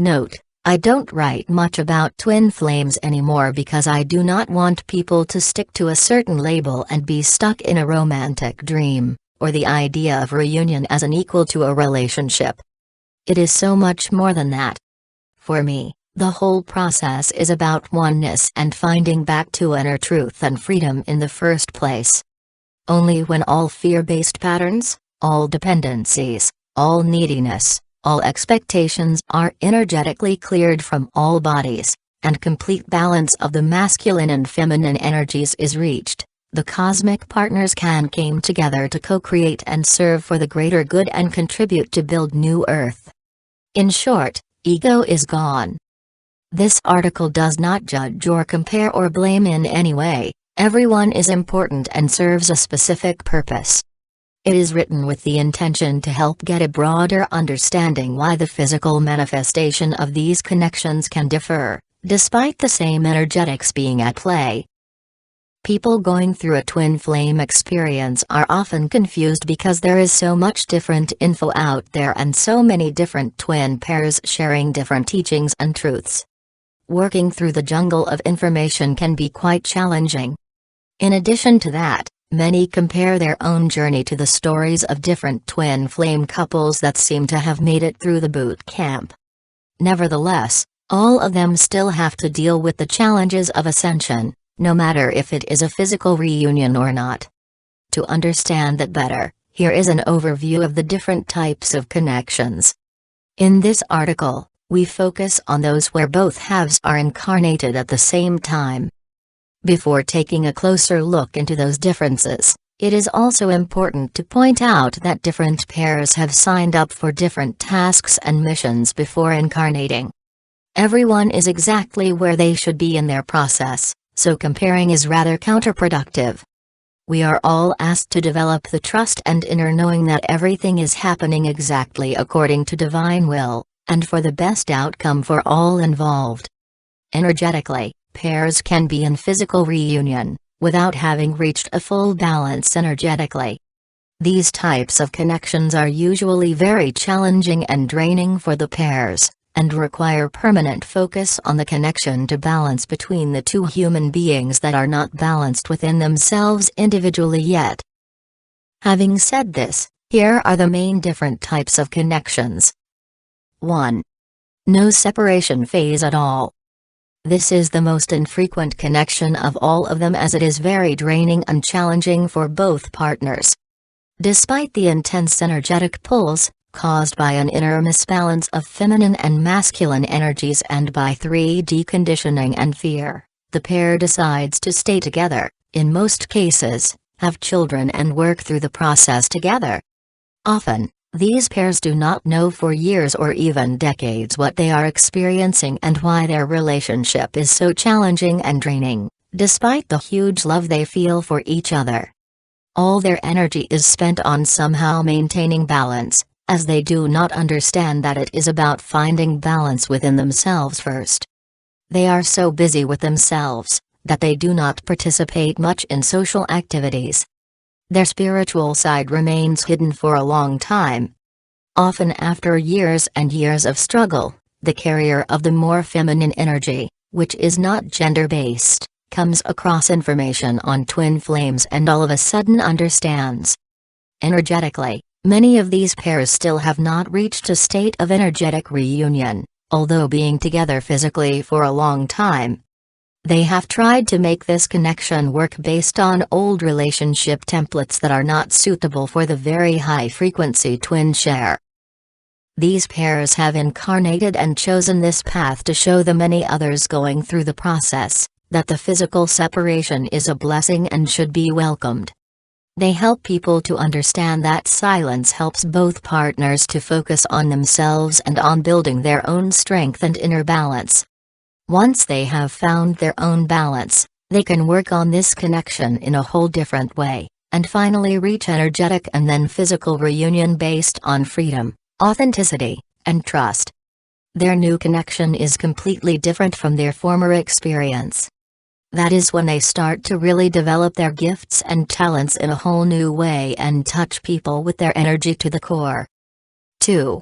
Note: I don't write much about twin flames anymore because I do not want people to stick to a certain label and be stuck in a romantic dream, or the idea of reunion as an equal to a relationship. It is so much more than that. For me, the whole process is about oneness and finding back to inner truth and freedom in the first place. Only when all fear-based patterns, all dependencies, all neediness, all expectations are energetically cleared from all bodies, and complete balance of the masculine and feminine energies is reached, the cosmic partners can come together to co-create and serve for the greater good and contribute to build new Earth. In short, ego is gone. This article does not judge or compare or blame in any way. Everyone is important and serves a specific purpose. It is written with the intention to help get a broader understanding why the physical manifestation of these connections can differ, despite the same energetics being at play. People going through a twin flame experience are often confused because there is so much different info out there and so many different twin pairs sharing different teachings and truths. Working through the jungle of information can be quite challenging. In addition to that, many compare their own journey to the stories of different twin flame couples that seem to have made it through the boot camp. Nevertheless, all of them still have to deal with the challenges of ascension, no matter if it is a physical reunion or not. To understand that better, here is an overview of the different types of connections. In this article, we focus on those where both halves are incarnated at the same time. Before taking a closer look into those differences, it is also important to point out that different pairs have signed up for different tasks and missions before incarnating. Everyone is exactly where they should be in their process, so comparing is rather counterproductive. We are all asked to develop the trust and inner knowing that everything is happening exactly according to divine will, and for the best outcome for all involved. Energetically, pairs can be in physical reunion, without having reached a full balance energetically. These types of connections are usually very challenging and draining for the pairs, and require permanent focus on the connection to balance between the two human beings that are not balanced within themselves individually yet. Having said this, here are the main different types of connections. 1. No separation phase at all. This is the most infrequent connection of all of them as it is very draining and challenging for both partners. Despite the intense energetic pulls, caused by an inner misbalance of feminine and masculine energies and by 3D conditioning and fear, the pair decides to stay together, in most cases, have children and work through the process together. Often, these pairs do not know for years or even decades what they are experiencing and why their relationship is so challenging and draining, despite the huge love they feel for each other. All their energy is spent on somehow maintaining balance, as they do not understand that it is about finding balance within themselves first. They are so busy with themselves, that they do not participate much in social activities. Their spiritual side remains hidden for a long time. Often after years and years of struggle, the carrier of the more feminine energy, which is not gender-based, comes across information on twin flames and all of a sudden understands. Energetically, many of these pairs still have not reached a state of energetic reunion, although being together physically for a long time. They have tried to make this connection work based on old relationship templates that are not suitable for the very high-frequency twin share. These pairs have incarnated and chosen this path to show the many others going through the process, that the physical separation is a blessing and should be welcomed. They help people to understand that silence helps both partners to focus on themselves and on building their own strength and inner balance. Once they have found their own balance, they can work on this connection in a whole different way, and finally reach energetic and then physical reunion based on freedom, authenticity, and trust. Their new connection is completely different from their former experience. That is when they start to really develop their gifts and talents in a whole new way and touch people with their energy to the core. 2.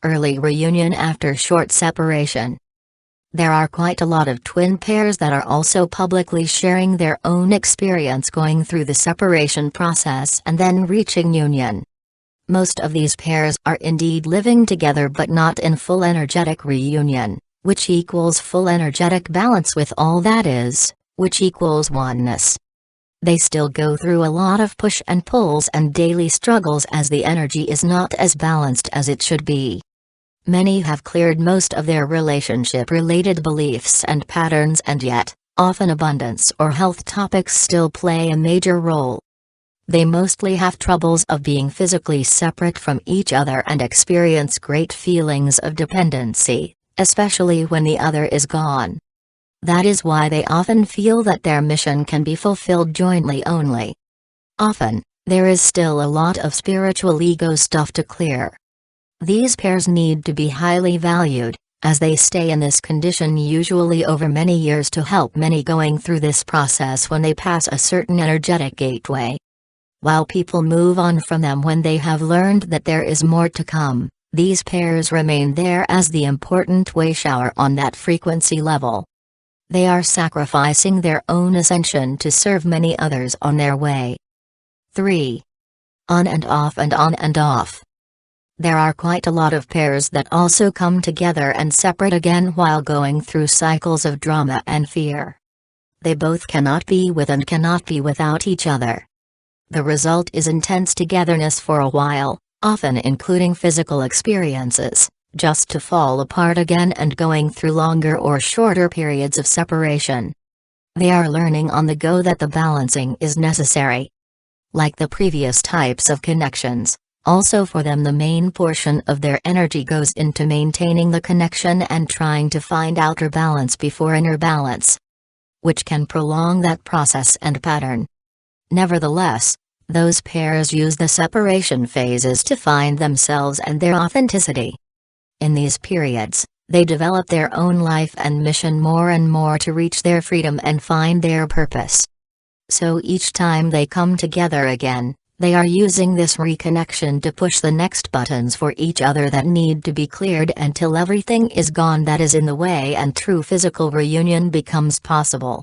early reunion after short separation. There are quite a lot of twin pairs that are also publicly sharing their own experience going through the separation process and then reaching union. Most of these pairs are indeed living together but not in full energetic reunion, which equals full energetic balance with all that is, which equals oneness. They still go through a lot of push and pulls and daily struggles as the energy is not as balanced as it should be. Many have cleared most of their relationship-related beliefs and patterns, and yet, often abundance or health topics still play a major role. They mostly have troubles of being physically separate from each other and experience great feelings of dependency, especially when the other is gone. That is why they often feel that their mission can be fulfilled jointly only. Often, there is still a lot of spiritual ego stuff to clear. These pairs need to be highly valued, as they stay in this condition usually over many years to help many going through this process when they pass a certain energetic gateway. While people move on from them when they have learned that there is more to come, these pairs remain there as the important way shower on that frequency level. They are sacrificing their own ascension to serve many others on their way. 3. On and off and on and off. There are quite a lot of pairs that also come together and separate again while going through cycles of drama and fear. They both cannot be with and cannot be without each other. The result is intense togetherness for a while, often including physical experiences, just to fall apart again and going through longer or shorter periods of separation. They are learning on the go that the balancing is necessary. Like the previous types of connections, also for them the main portion of their energy goes into maintaining the connection and trying to find outer balance before inner balance, which can prolong that process and pattern. Nevertheless, those pairs use the separation phases to find themselves and their authenticity. In these periods, they develop their own life and mission more and more to reach their freedom and find their purpose. So each time they come together again, they are using this reconnection to push the next buttons for each other that need to be cleared until everything is gone that is in the way and true physical reunion becomes possible.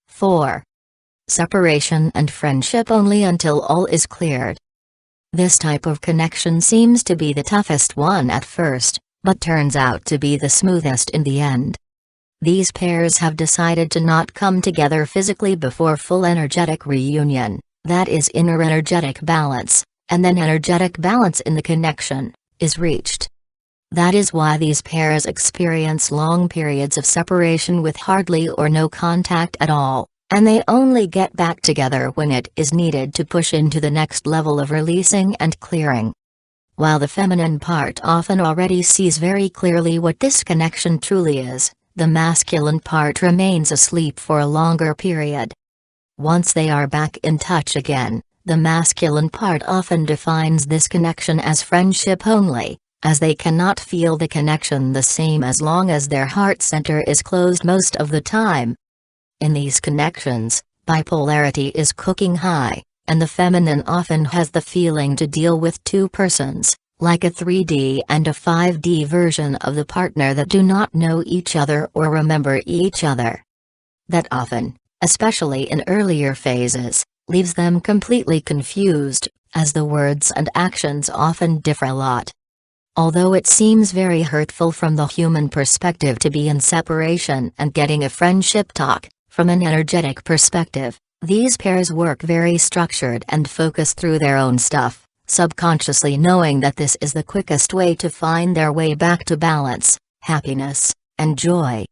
4. Separation and friendship only until all is cleared. This type of connection seems to be the toughest one at first, but turns out to be the smoothest in the end. These pairs have decided to not come together physically before full energetic reunion. That is inner energetic balance, and then energetic balance in the connection, is reached. That is why these pairs experience long periods of separation with hardly or no contact at all, and they only get back together when it is needed to push into the next level of releasing and clearing. While the feminine part often already sees very clearly what this connection truly is, the masculine part remains asleep for a longer period. Once they are back in touch again, the masculine part often defines this connection as friendship only, as they cannot feel the connection the same as long as their heart center is closed most of the time. In these connections, bipolarity is cooking high, and the feminine often has the feeling to deal with two persons, like a 3D and a 5D version of the partner that do not know each other or remember each other. That often, especially in earlier phases, leaves them completely confused, as the words and actions often differ a lot. Although it seems very hurtful from the human perspective to be in separation and getting a friendship talk, from an energetic perspective, these pairs work very structured and focus through their own stuff, subconsciously knowing that this is the quickest way to find their way back to balance, happiness, and joy.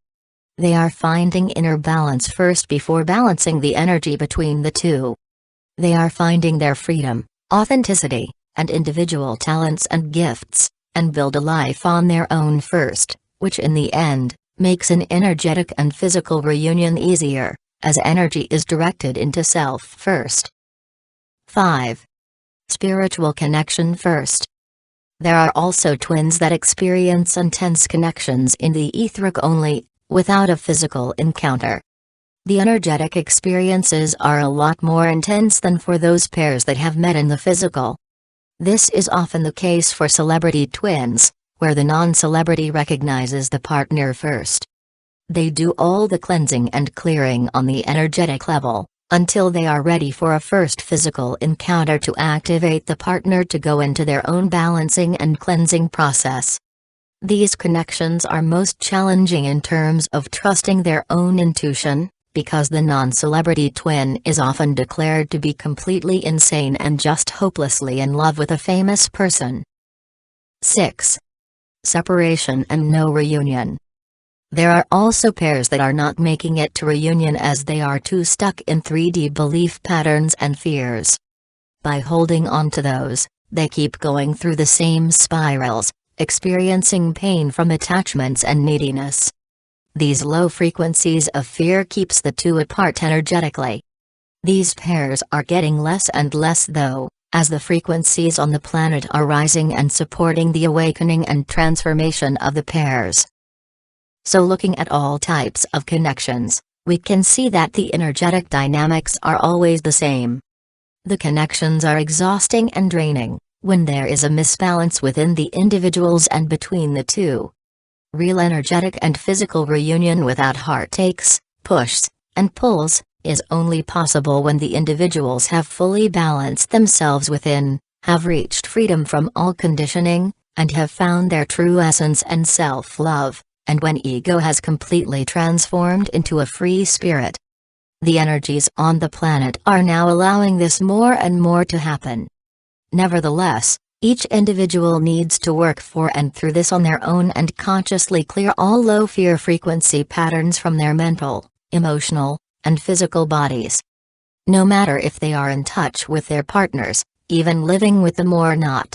They are finding inner balance first before balancing the energy between the two. They are finding their freedom, authenticity, and individual talents and gifts, and build a life on their own first, which in the end, makes an energetic and physical reunion easier, as energy is directed into self first. 5. Spiritual connection first. There are also twins that experience intense connections in the etheric only, without a physical encounter. The energetic experiences are a lot more intense than for those pairs that have met in the physical. This is often the case for celebrity twins, where the non-celebrity recognizes the partner first. They do all the cleansing and clearing on the energetic level, until they are ready for a first physical encounter to activate the partner to go into their own balancing and cleansing process. These connections are most challenging in terms of trusting their own intuition, because the non-celebrity twin is often declared to be completely insane and just hopelessly in love with a famous person. 6. Separation and no reunion. There are also pairs that are not making it to reunion as they are too stuck in 3D belief patterns and fears. By holding on to those, they keep going through the same spirals, experiencing pain from attachments and neediness. These low frequencies of fear keeps the two apart energetically. These pairs are getting less and less though, as the frequencies on the planet are rising and supporting the awakening and transformation of the pairs. So looking at all types of connections, we can see that the energetic dynamics are always the same. The connections are exhausting and draining, when there is a misbalance within the individuals and between the two. Real energetic and physical reunion without heartaches, pushes, and pulls, is only possible when the individuals have fully balanced themselves within, have reached freedom from all conditioning, and have found their true essence and self-love, and when ego has completely transformed into a free spirit. The energies on the planet are now allowing this more and more to happen. Nevertheless, each individual needs to work for and through this on their own and consciously clear all low fear frequency patterns from their mental, emotional, and physical bodies. No matter if they are in touch with their partners, even living with them or not,